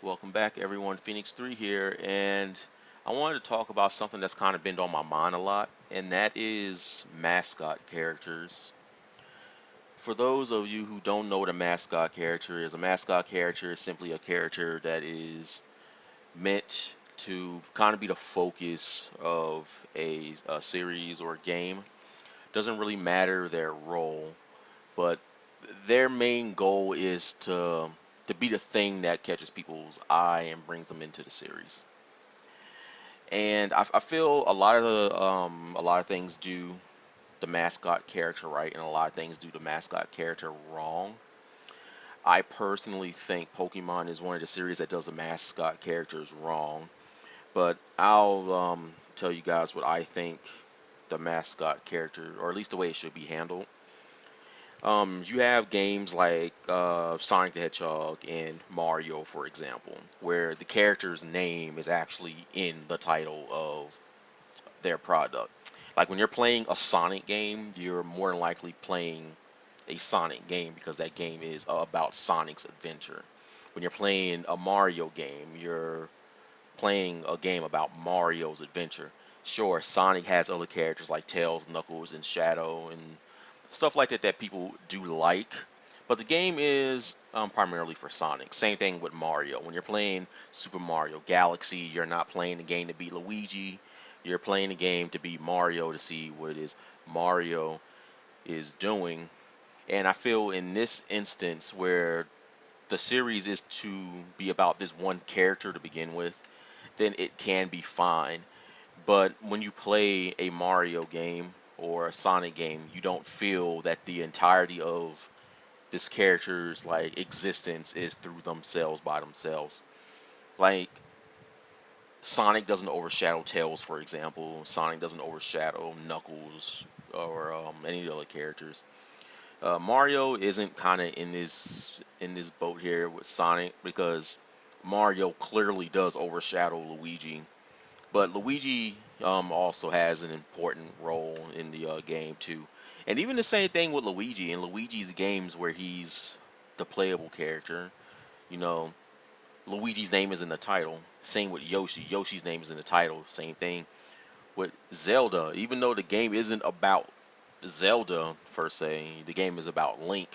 Welcome back, everyone. Phoenix 3 here, and I wanted to talk about something that's kind of been on my mind a lot, and that is mascot characters. For those of you who don't know what a mascot character is, a mascot character is simply a character that is meant to kind of be the focus of a series or a game. Doesn't really matter their role, but their main goal is to be the thing that catches people's eye and brings them into the series. And I feel a lot of things do the mascot character right, and a lot of things do the mascot character wrong. I personally think Pokemon is one of the series that does the mascot characters wrong, but I'll tell you guys what I think the mascot character, or at least the way it should be handled. You have games like Sonic the Hedgehog and Mario, for example, where the character's name is actually in the title of their product. Like when you're playing a Sonic game, you're more than likely playing a Sonic game because that game is about Sonic's adventure. When you're playing a Mario game, you're playing a game about Mario's adventure. Sure, Sonic has other characters like Tails, Knuckles, and Shadow, and stuff like that that people do like. But the game is primarily for Sonic. Same thing with Mario. When you're playing Super Mario Galaxy, you're not playing the game to beat Luigi. You're playing the game to beat Mario to see what it is Mario is doing. And I feel in this instance where the series is to be about this one character to begin with, then it can be fine. But when you play a Mario game or a Sonic game, you don't feel that the entirety of this character's like existence is through themselves by themselves. Like Sonic doesn't overshadow Tails, for example. Sonic doesn't overshadow Knuckles or any of the other characters. Mario isn't kind of in this boat here with Sonic because Mario clearly does overshadow Luigi. But Luigi also has an important role in the game too, and even the same thing with Luigi in Luigi's games where he's the playable character. You know, Luigi's name is in the title. Same with Yoshi. Yoshi's name is in the title. Same thing with Zelda. Even though the game isn't about Zelda per se, the game is about Link.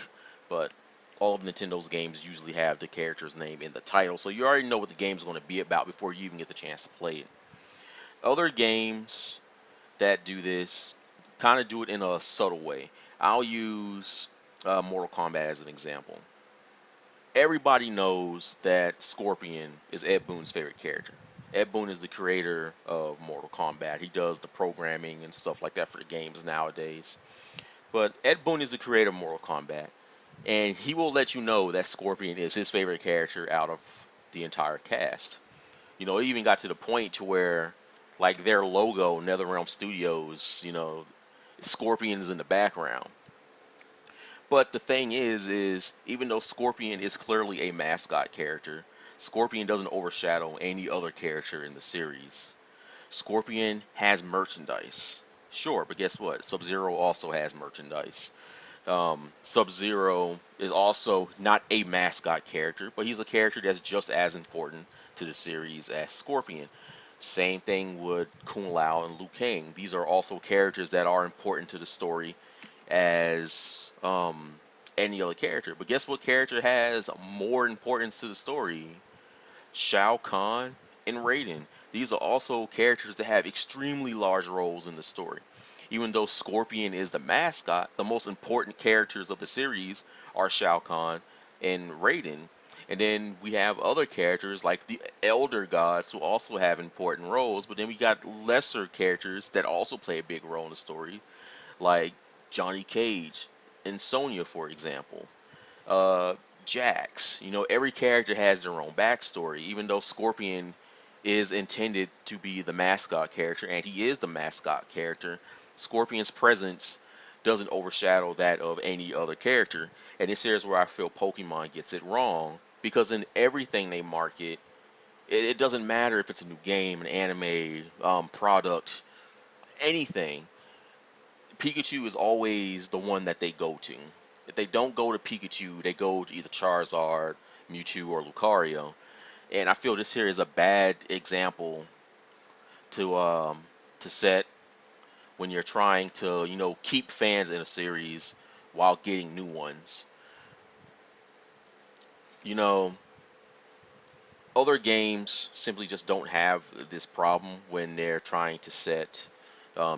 But all of Nintendo's games usually have the character's name in the title, so you already know what the game's going to be about before you even get the chance to play it. Other games that do this kind of do it in a subtle way. I'll use Mortal Kombat as an example. Everybody knows that Scorpion is Ed Boon's favorite character. Ed Boon is the creator of Mortal Kombat. He does the programming and stuff like that for the games nowadays. But Ed Boon is the creator of Mortal Kombat, and he will let you know that Scorpion is his favorite character out of the entire cast. It even got to the point to where, like, their logo, NetherRealm Studios, Scorpion's in the background. But the thing is even though Scorpion is clearly a mascot character, Scorpion doesn't overshadow any other character in the series. Scorpion has merchandise. Sure, but guess what? Sub-Zero also has merchandise. Sub-Zero is also not a mascot character, but he's a character that's just as important to the series as Scorpion. Same thing with Kung Lao and Liu Kang. These are also characters that are important to the story as any other character. But guess what character has more importance to the story? Shao Kahn and Raiden. These are also characters that have extremely large roles in the story. Even though Scorpion is the mascot, the most important characters of the series are Shao Kahn and Raiden. And then we have other characters like the Elder Gods who also have important roles, but then we got lesser characters that also play a big role in the story, like Johnny Cage and Sonya, for example. Uh, Jax. Every character has their own backstory, even though Scorpion is intended to be the mascot character, and he is the mascot character. Scorpion's presence doesn't overshadow that of any other character. And this here's where I feel Pokemon gets it wrong, because in everything they market, it doesn't matter if it's a new game, an anime, product, anything. Pikachu is always the one that they go to. If they don't go to Pikachu, they go to either Charizard, Mewtwo, or Lucario. And I feel this here is a bad example to set when you're trying to, keep fans in a series while getting new ones. You know, other games simply just don't have this problem when they're trying to set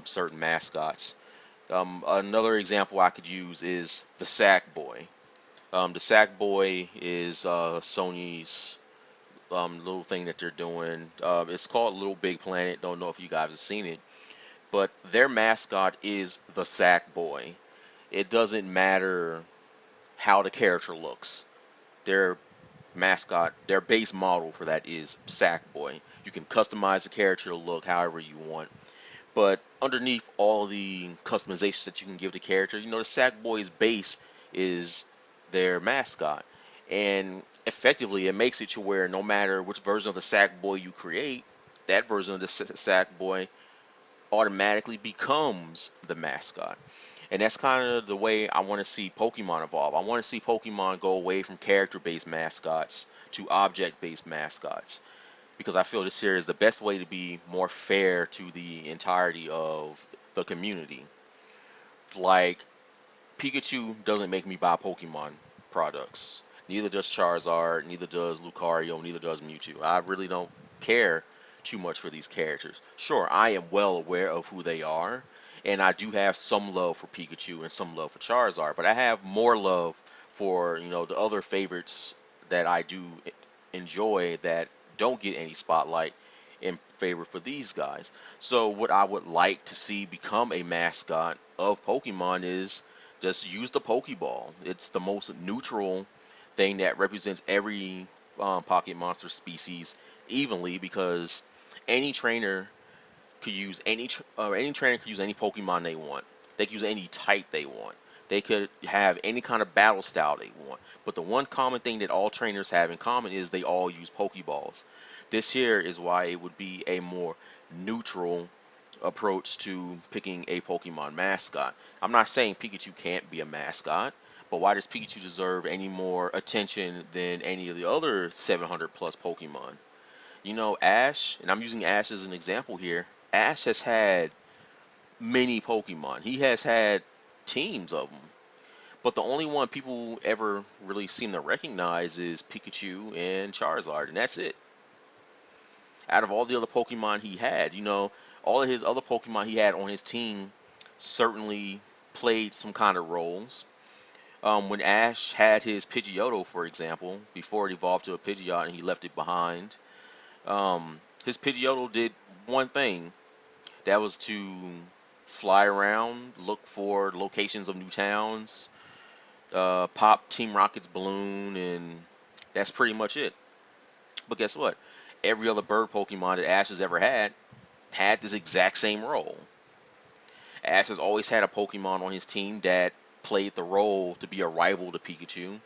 certain mascots. Another example I could use is the Sack Boy. The Sack Boy is Sony's little thing that they're doing. It's called Little Big Planet. Don't know if you guys have seen it, but their mascot is the Sack Boy. It doesn't matter how the character looks. Their mascot, their base model for that is Sackboy. You can customize the character to look however you want, but underneath all the customizations that you can give the character, the Sackboy's base is their mascot, and effectively it makes it to where no matter which version of the Sackboy you create, that version of the Sackboy automatically becomes the mascot. And that's kind of the way I want to see Pokemon evolve. I want to see Pokemon go away from character-based mascots to object-based mascots because I feel this here is the best way to be more fair to the entirety of the community. Like, Pikachu doesn't make me buy Pokemon products. Neither does Charizard, neither does Lucario, neither does Mewtwo. I really don't care too much for these characters. Sure, I am well aware of who they are, and I do have some love for Pikachu and some love for Charizard, but I have more love for, the other favorites that I do enjoy that don't get any spotlight in favor for these guys. So what I would like to see become a mascot of Pokemon is just use the Pokeball. It's the most neutral thing that represents every Pocket Monster species evenly because any trainer could use any trainer could use any Pokemon they want. They could use any type they want. They could have any kind of battle style they want. But the one common thing that all trainers have in common is they all use Pokeballs. This here is why it would be a more neutral approach to picking a Pokemon mascot. I'm not saying Pikachu can't be a mascot, but why does Pikachu deserve any more attention than any of the other 700 plus Pokemon? Ash, and I'm using Ash as an example here. Ash has had many Pokemon. He has had teams of them. But the only one people ever really seem to recognize is Pikachu and Charizard, and that's it. Out of all the other Pokemon he had, all of his other Pokemon he had on his team certainly played some kind of roles. When Ash had his Pidgeotto, for example, before it evolved to a Pidgeot and he left it behind, his Pidgeotto did one thing. That was to fly around, look for locations of new towns, pop Team Rocket's balloon, and that's pretty much it. But guess what? Every other bird Pokemon that Ash has ever had this exact same role. Ash has always had a Pokemon on his team that played the role to be a rival to Pikachu.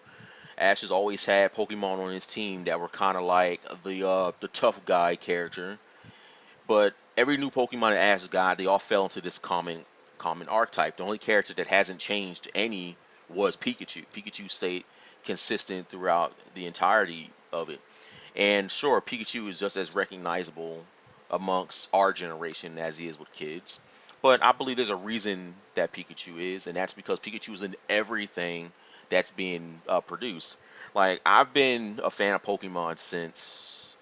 Ash has always had Pokemon on his team that were kind of like the tough guy character. But every new Pokemon that Ash got, they all fell into this common archetype. The only character that hasn't changed any was Pikachu. Pikachu stayed consistent throughout the entirety of it. And sure, Pikachu is just as recognizable amongst our generation as he is with kids. But I believe there's a reason that Pikachu is, and that's because Pikachu is in everything that's being produced. Like I've been a fan of Pokemon since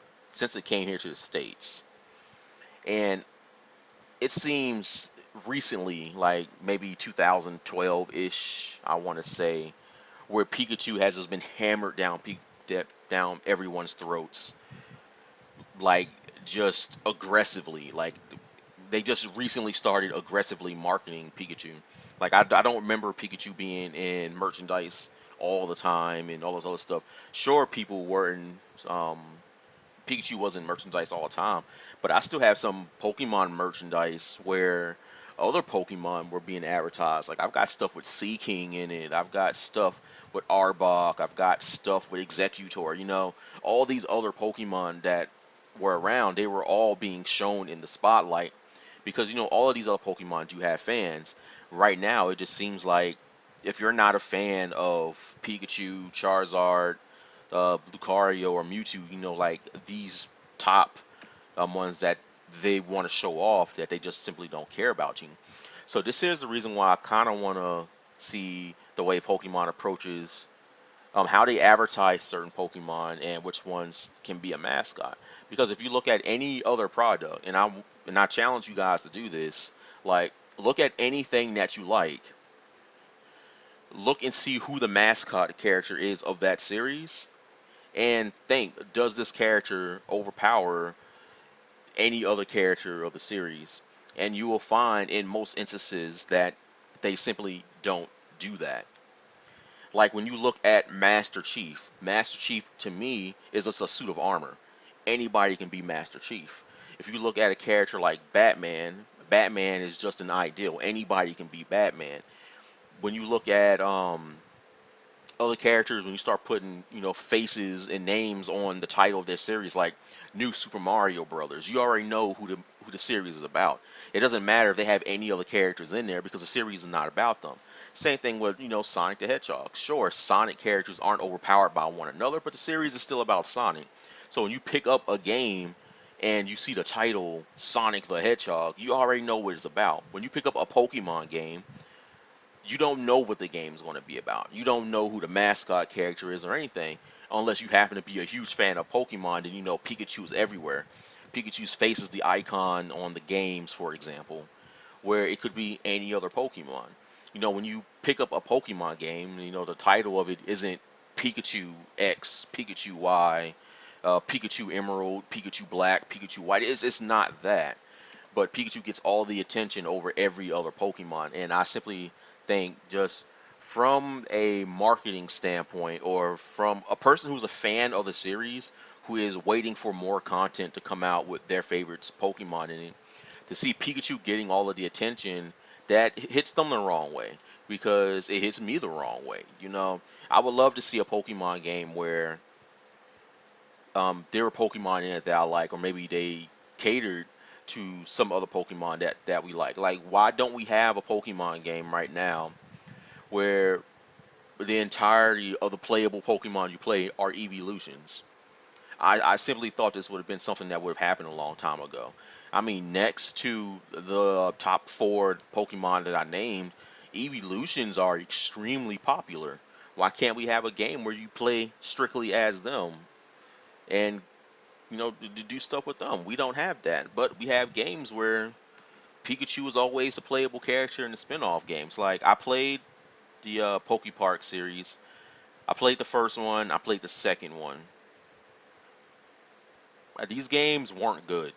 it came here to the States, and it seems recently, like maybe 2012-ish, I want to say, where Pikachu has just been hammered down everyone's throats, like just aggressively. Like they just recently started aggressively marketing Pikachu. Like I don't remember Pikachu being in merchandise all the time and all this other stuff. Sure, people weren't Pikachu wasn't merchandise all the time, but I still have some Pokemon merchandise where other Pokemon were being advertised. Like I've got stuff with Sea King in it. I've got stuff with Arbok. I've got stuff with Executor. All these other Pokemon that were around, they were all being shown in the spotlight because all of these other Pokemon do have fans. Right now, it just seems like if you're not a fan of Pikachu, Charizard, Lucario or Mewtwo, like these top ones that they want to show off that they just simply don't care about you. So this is the reason why I kind of want to see the way Pokemon approaches how they advertise certain Pokemon and which ones can be a mascot. Because if you look at any other product, and I challenge you guys to do this, like look at anything that you like, look and see who the mascot character is of that series, and think, does this character overpower any other character of the series? And you will find in most instances that they simply don't do that. Like when you look at Master Chief to me is just a suit of armor. Anybody can be Master Chief. If you look at a character like Batman, Batman is just an ideal. Anybody can be Batman. When you look at other characters, when you start putting faces and names on the title of their series, like New Super Mario Brothers, you already know who the series is about. It doesn't matter if they have any other characters in there because the series is not about them. Same thing with Sonic the Hedgehog. Sure, Sonic characters aren't overpowered by one another, but the series is still about Sonic. So when you pick up a game and you see the title Sonic the Hedgehog, you already know what it's about. When you pick up a Pokemon game, you don't know what the game's going to be about. You don't know who the mascot character is or anything, unless you happen to be a huge fan of Pokemon. Then Pikachu's everywhere. Pikachu's face is the icon on the games, for example, where it could be any other Pokemon. When you pick up a Pokemon game, the title of it isn't Pikachu X, Pikachu Y, Pikachu Emerald, Pikachu Black, Pikachu White. It's not that, but Pikachu gets all the attention over every other Pokemon, and I simply think just from a marketing standpoint or from a person who's a fan of the series who is waiting for more content to come out with their favorites Pokemon in it, to see Pikachu getting all of the attention, that hits them the wrong way because it hits me the wrong way. I would love to see a Pokemon game where there were Pokemon in it that I like, or maybe they catered to some other Pokemon that we like. Like, why don't we have a Pokemon game right now where the entirety of the playable Pokemon you play are evolutions? I simply thought this would have been something that would have happened a long time ago. I mean, next to the top four Pokemon that I named, evolutions are extremely popular. Why can't we have a game where you play strictly as them and to do stuff with them? We don't have that, but we have games where Pikachu is always the playable character in the spin-off games. Like I played the Poke Park series. I played the first one. I played the second one. These games weren't good.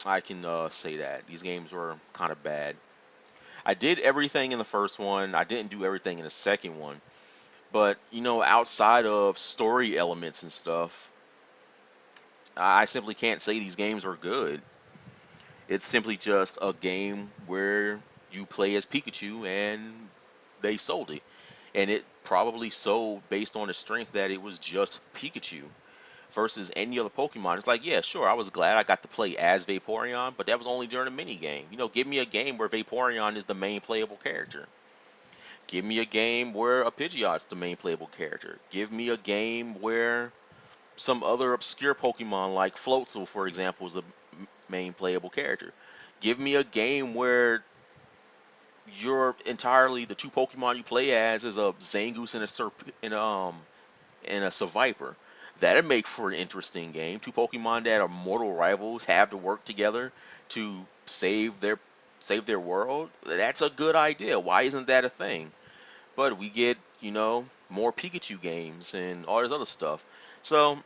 I can say that these games were kind of bad. I did everything in the first one. I didn't do everything in the second one. But outside of story elements and stuff, I simply can't say these games were good. It's simply just a game where you play as Pikachu and they sold it. And it probably sold based on the strength that it was just Pikachu versus any other Pokemon. It's like, yeah, sure, I was glad I got to play as Vaporeon, but that was only during a mini game. Give me a game where Vaporeon is the main playable character. Give me a game where a Pidgeot's the main playable character. Give me a game where some other obscure Pokemon like Floatzel, for example, is the main playable character. Give me a game where you're entirely the two Pokemon you play as is a Zangoose and a and a Seviper. That'd make for an interesting game. Two Pokemon that are mortal rivals have to work together to save their world. That's a good idea. Why isn't that a thing? But we get more Pikachu games and all this other stuff. So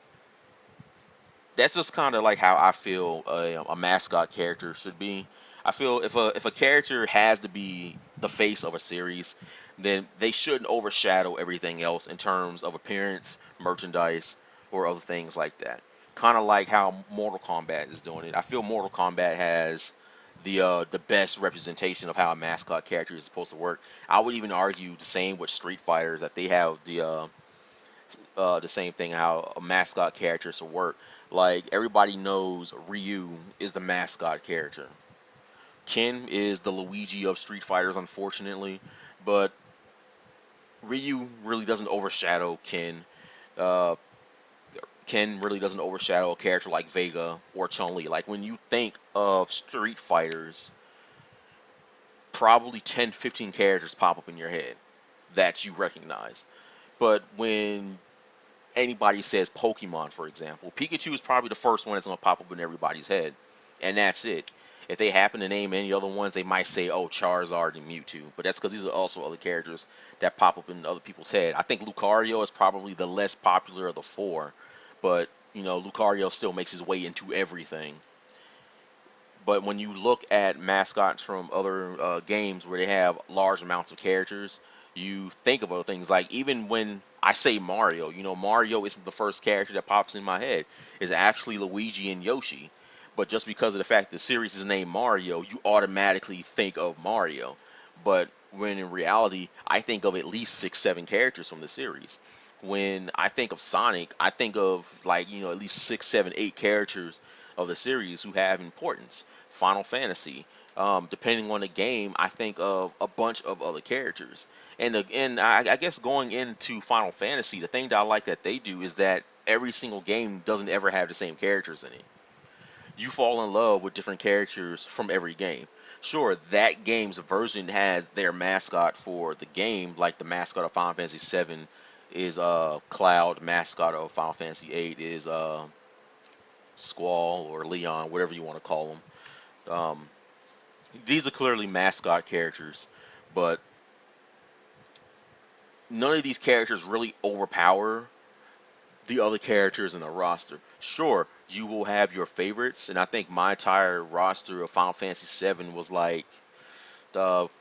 that's just kind of like how I feel a mascot character should be. I feel if a character has to be the face of a series, then they shouldn't overshadow everything else in terms of appearance, merchandise, or other things like that. Kind of like how Mortal Kombat is doing it. I feel Mortal Kombat has the best representation of how a mascot character is supposed to work. I would even argue the same with Street Fighters, that they have the same thing, how a mascot character should work. Like everybody knows Ryu is the mascot character. Ken is the Luigi of Street Fighters, unfortunately, but Ryu really doesn't overshadow Ken. Uh, Ken really doesn't overshadow a character like Vega or Chun-Li. Like when you think of Street Fighters, probably 10, 15 characters pop up in your head that you recognize. But when anybody says Pokemon, for example, Pikachu is probably the first one that's going to pop up in everybody's head, and that's it. If they happen to name any other ones, they might say, "Oh, Charizard and Mewtwo," but that's because these are also other characters that pop up in other people's head. I think Lucario is probably the less popular of the four, but Lucario still makes his way into everything. But when you look at mascots from other games where they have large amounts of characters, you think about things like even when I say Mario, Mario isn't the first character that pops in my head. It's actually Luigi and Yoshi. But just because of the fact the series is named Mario, you automatically think of Mario. But when in reality, I think of at least 6, 7 characters from the series. When I think of Sonic, I think of like, at least 6, 7, 8 characters of the series who have importance. Final Fantasy. Depending on the game, I think of a bunch of other characters. And I guess going into Final Fantasy, the thing that I like that they do is that every single game doesn't ever have the same characters in it. You fall in love with different characters from every game. Sure, that game's version has their mascot for the game, like the mascot of Final Fantasy VII is Cloud, mascot of Final Fantasy VIII is Squall or Leon, whatever you want to call them. These are clearly mascot characters, but none of these characters really overpower the other characters in the roster. Sure, you will have your favorites, and I think my entire roster of Final Fantasy VII was like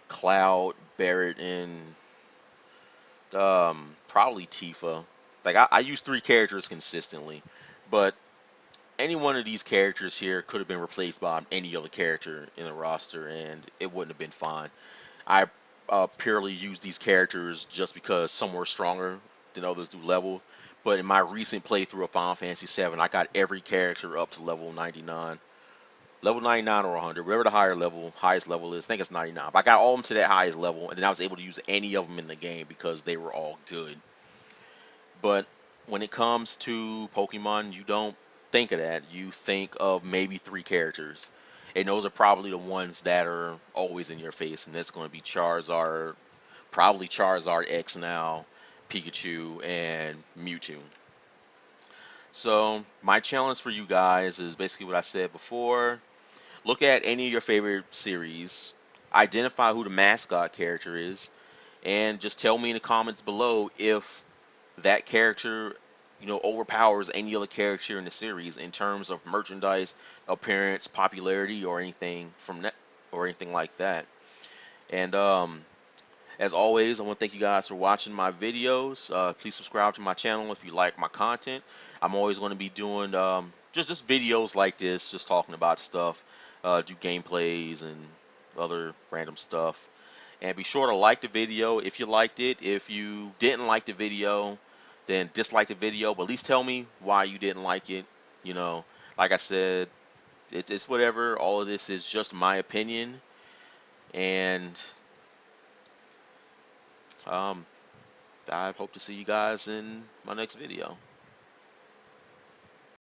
Cloud, Barrett, and probably Tifa. Like I use 3 characters consistently, but any one of these characters here could have been replaced by any other character in the roster, and it wouldn't have been fine. I purely use these characters just because some were stronger than others do level. But in my recent playthrough of Final Fantasy VII, I got every character up to level 99. Level 99 or 100, whatever the highest level is. I think it's 99. But I got all of them to that highest level, and then I was able to use any of them in the game because they were all good. But when it comes to Pokemon, you don't think of that. You think of maybe 3 characters. And those are probably the ones that are always in your face, and that's going to be Charizard, probably Charizard X now, Pikachu, and Mewtwo. So my challenge for you guys is basically what I said before. Look at any of your favorite series, identify who the mascot character is, and just tell me in the comments below if that character, overpowers any other character in the series in terms of merchandise, appearance, popularity, or anything from that, or anything like that. And as always, I want to thank you guys for watching my videos. Please subscribe to my channel if you like my content. I'm always going to be doing just videos like this, just talking about stuff, do gameplays and other random stuff. And be sure to like the video if you liked it. If you didn't like the video, then dislike the video. But at least tell me why you didn't like it. You know, like I said, it's whatever. All of this is just my opinion. And um, I hope to see you guys in my next video.